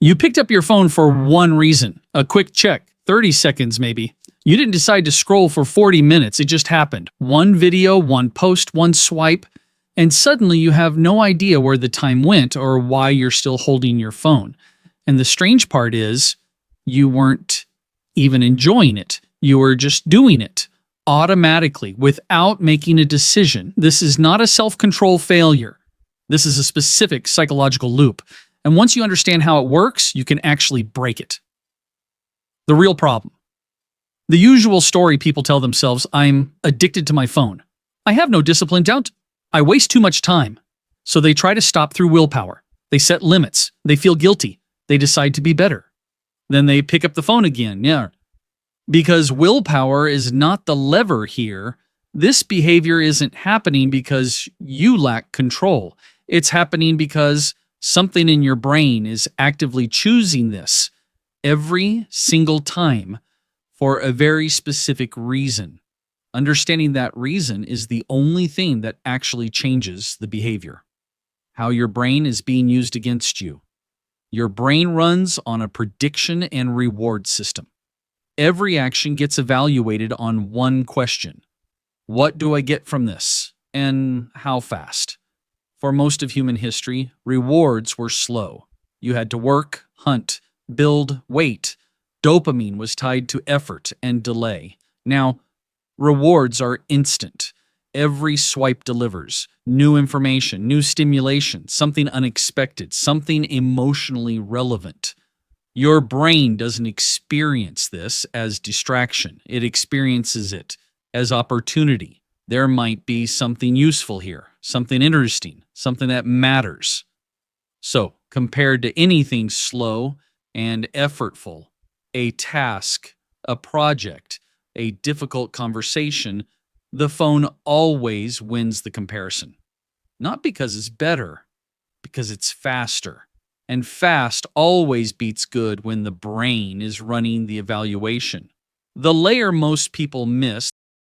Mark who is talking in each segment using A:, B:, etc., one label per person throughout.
A: You picked up your phone for one reason, a quick check, 30 seconds maybe. You didn't decide to scroll for 40 minutes, it just happened. One video, one post, one swipe, and suddenly you have no idea where the time went or why you're still holding your phone. And the strange part is, you weren't even enjoying it. You were just doing it automatically without making a decision. This is not a self-control failure. This is a specific psychological loop. And once you understand how it works, you can actually break it. The real problem. The usual story people tell themselves, I'm addicted to my phone. I have no discipline, I waste too much time. So they try to stop through willpower. They set limits. They feel guilty. They decide to be better. Then they pick up the phone again. Yeah. Because willpower is not the lever here. This behavior isn't happening because you lack control. It's happening because something in your brain is actively choosing this every single time for a very specific reason. Understanding that reason is the only thing that actually changes the behavior. How your brain is being used against you. Your brain runs on a prediction and reward system. Every action gets evaluated on one question. What do I get from this? And how fast? For most of human history, rewards were slow. You had to work, hunt, build, wait. Dopamine was tied to effort and delay. Now, rewards are instant. Every swipe delivers new information, new stimulation, something unexpected, something emotionally relevant. Your brain doesn't experience this as distraction. It experiences it as opportunity. There might be something useful here, something interesting, something that matters. So, compared to anything slow and effortful, a task, a project, a difficult conversation, the phone always wins the comparison. Not because it's better, because it's faster. And fast always beats good when the brain is running the evaluation. The layer most people miss,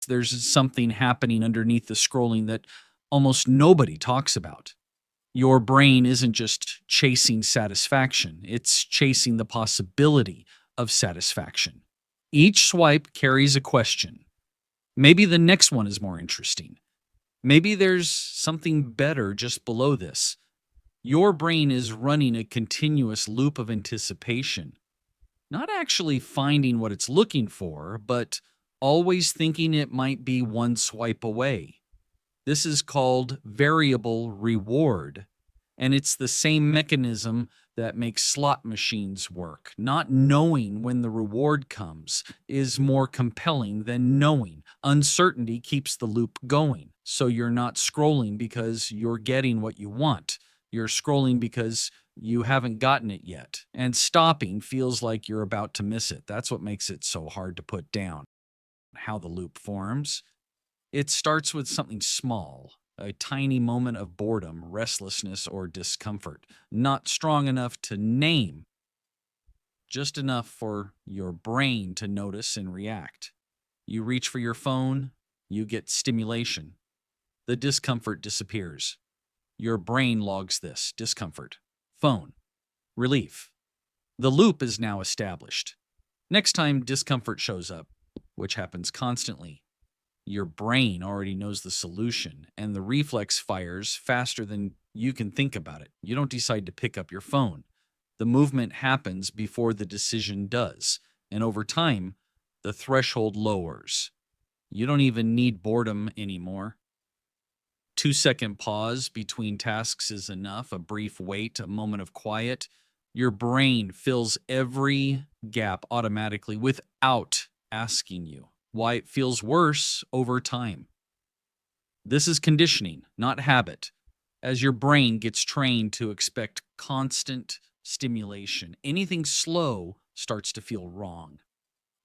A: there's something happening underneath the scrolling that almost nobody talks about. Your brain isn't just chasing satisfaction, it's chasing the possibility of satisfaction. Each swipe carries a question. Maybe the next one is more interesting. Maybe there's something better just below this. Your brain is running a continuous loop of anticipation, not actually finding what it's looking for, but always thinking it might be one swipe away. This is called variable reward, and it's the same mechanism that makes slot machines work. Not knowing when the reward comes is more compelling than knowing. Uncertainty keeps the loop going, so you're not scrolling because you're getting what you want. You're scrolling because you haven't gotten it yet, and stopping feels like you're about to miss it. That's what makes it so hard to put down. How the loop forms. It starts with something small, a tiny moment of boredom, restlessness, or discomfort, not strong enough to name, just enough for your brain to notice and react. You reach for your phone, you get stimulation. The discomfort disappears. Your brain logs this discomfort. Phone. Relief. The loop is now established. Next time discomfort shows up, which happens constantly, your brain already knows the solution, and the reflex fires faster than you can think about it. You don't decide to pick up your phone. The movement happens before the decision does, and over time, the threshold lowers. You don't even need boredom anymore. 2-second pause between tasks is enough, a brief wait, a moment of quiet. Your brain fills every gap automatically without asking you why it feels worse over time. This is conditioning, not habit. As your brain gets trained to expect constant stimulation, anything slow starts to feel wrong.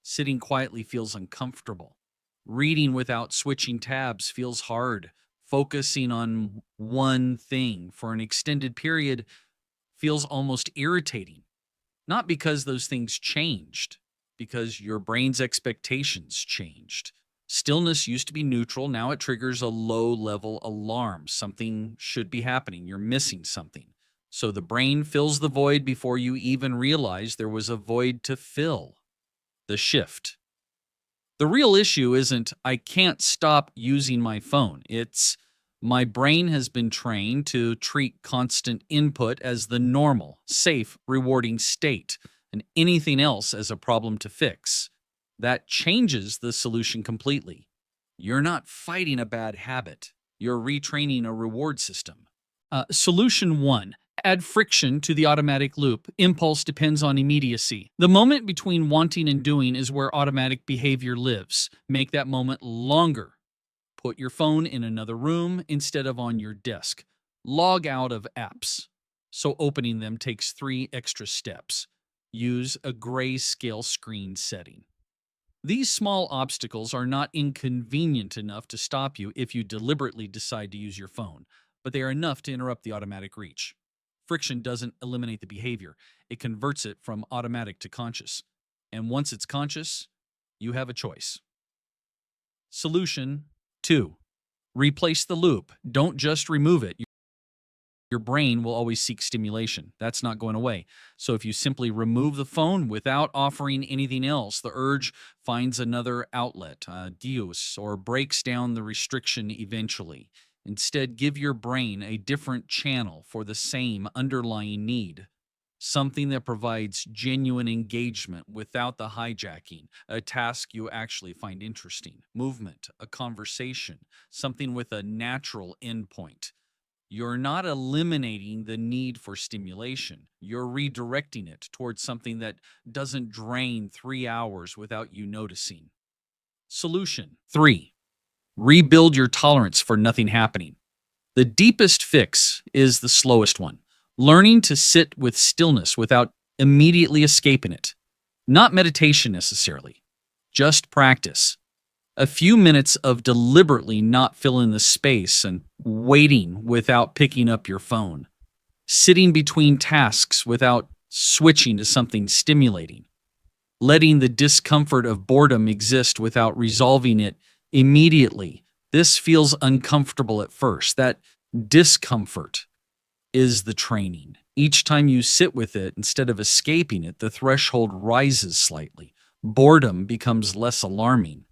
A: Sitting quietly feels uncomfortable. Reading without switching tabs feels hard. Focusing on one thing for an extended period feels almost irritating. Not because those things changed, because your brain's expectations changed. Stillness used to be neutral, now it triggers a low-level alarm. Something should be happening, you're missing something. So the brain fills the void before you even realize there was a void to fill. The shift. The real issue isn't I can't stop using my phone. It's my brain has been trained to treat constant input as the normal, safe, rewarding state, and anything else as a problem to fix. That changes the solution completely. You're not fighting a bad habit. You're retraining a reward system. Solution 1. Add friction to the automatic loop. Impulse depends on immediacy. The moment between wanting and doing is where automatic behavior lives. Make that moment longer. Put your phone in another room instead of on your desk. Log out of apps, so opening them takes 3 extra steps. Use a grayscale screen setting. These small obstacles are not inconvenient enough to stop you if you deliberately decide to use your phone, but they are enough to interrupt the automatic reach. Friction doesn't eliminate the behavior. It converts it from automatic to conscious. And once it's conscious, you have a choice. Solution 2. Replace the loop. Don't just remove it. Your brain will always seek stimulation. That's not going away. So if you simply remove the phone without offering anything else, the urge finds another outlet, deus, or breaks down the restriction eventually. Instead, give your brain a different channel for the same underlying need. Something that provides genuine engagement without the hijacking, a task you actually find interesting, movement, a conversation, something with a natural endpoint. You're not eliminating the need for stimulation. You're redirecting it towards something that doesn't drain 3 hours without you noticing. Solution 3. Rebuild your tolerance for nothing happening. The deepest fix is the slowest one. Learning to sit with stillness without immediately escaping it. Not meditation necessarily, just practice. A few minutes of deliberately not filling the space and waiting without picking up your phone. Sitting between tasks without switching to something stimulating. Letting the discomfort of boredom exist without resolving it immediately. This feels uncomfortable at first. That discomfort is the training. Each time you sit with it, instead of escaping it, the threshold rises slightly. Boredom becomes less alarming.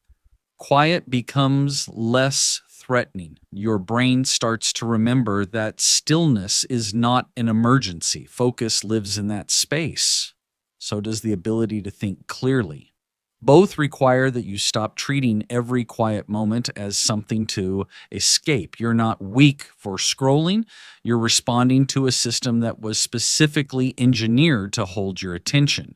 A: Quiet becomes less threatening. Your brain starts to remember that stillness is not an emergency. Focus lives in that space. So does the ability to think clearly. Both require that you stop treating every quiet moment as something to escape. You're not weak for scrolling. You're responding to a system that was specifically engineered to hold your attention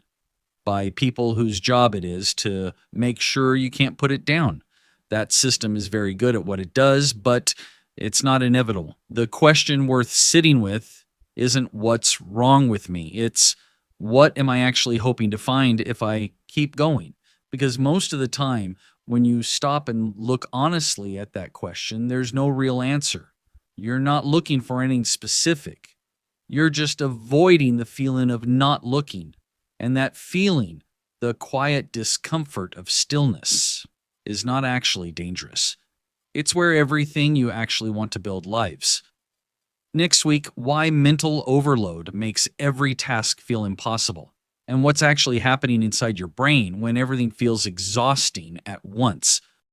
A: by people whose job it is to make sure you can't put it down. That system is very good at what it does, but it's not inevitable. The question worth sitting with isn't what's wrong with me. It's what am I actually hoping to find if I keep going? Because most of the time, when you stop and look honestly at that question, there's no real answer. You're not looking for anything specific. You're just avoiding the feeling of not looking. And that feeling, the quiet discomfort of stillness, is not actually dangerous. It's where everything you actually want to build lives. Next week, why mental overload makes every task feel impossible, and what's actually happening inside your brain when everything feels exhausting at once.